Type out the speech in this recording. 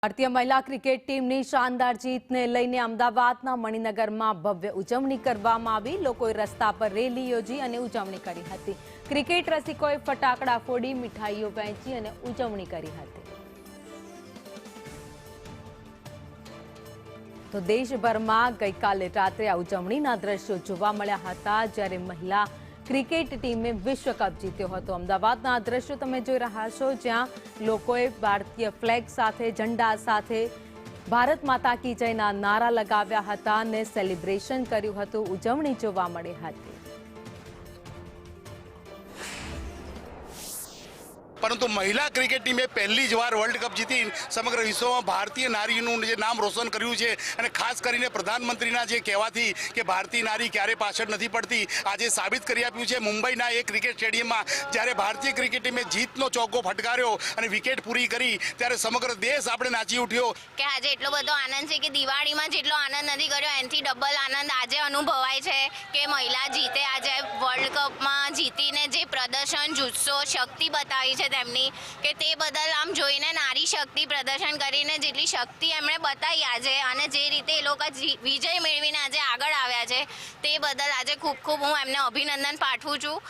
ભારતીય મહિલા ક્રિકેટ ટીમની શાનદાર જીતને લઈને અમદાવાદના મણિનગરમાં ભવ્ય ઉજવણી કરવામાં આવી। લોકોએ રસ્તા પર રેલી યોજી અને ઉજવણી કરી હતી। ક્રિકેટ રસિકોએ ફટાકડા ફોડી મીઠાઈઓ વહેંચી અને ઉજવણી કરી હતી। તો દેશભરમાં ગઈકાલે રાત્રે આ ઉજવણીના દ્રશ્યો જોવા મળ્યા હતા, જ્યારે મહિલા ક્રિકેટ ટીમે વિશ્વ કપ જીત્યો હતો। અમદાવાદના આ દ્રશ્યો તમે જોઈ રહ્યા છો, જ્યાં લોકોએ ભારતીય ફ્લેગ સાથે, ઝંડા સાથે ભારત માતા કી જયના નારા લગાવ્યા હતા અને સેલિબ્રેશન કર્યું હતું, ઉજવણી જોવા મળી હતી। परंतु महिला क्रिकेट टीमे पहली ज वार वर्ल्ड कप जीती समग्र विश्व में भारतीय नारीનું જે નામ રોશન કર્યું છે। અને ખાસ કરીને પ્રધાનમંત્રીના જે કહેવાથી કે ભારતીય નારી ક્યારે પાછળ નથી પડતી, આજે સાબિત કરી આપ્યું છે। મુંબઈના એક ક્રિકેટ સ્ટેડિયમમાં જ્યારે ભારતીય ક્રિકેટ ટીમે જીતનો ચોગ્ગો ફટકાર્યો અને વિકેટ પૂરી કરી, ત્યારે સમગ્ર દેશ આપણે નાચી ઉઠ્યો કે આજે એટલો બધો આનંદ છે કે દિવાળીમાં જેટલો આનંદ નથી કર્યો એનાથી ડબલ આનંદ આજે અનુભવાય છે કે મહિલા જીતે, આજે વર્લ્ડ કપમાં જીતીને જે પ્રદર્શન, જુસ્સો, શક્તિ બતાવી છે તેમની, કે તે બદલ આમ જોઈને નારી શક્તિ પ્રદર્શન કરીને જેટલી શક્તિ એમણે બતાવી આજે, અને જે રીતે એ લોકો વિજય મેળવીને આજે આગળ આવ્યા છે, તે બદલ આજે ખૂબ ખૂબ હું એમને અભિનંદન પાઠવું છું।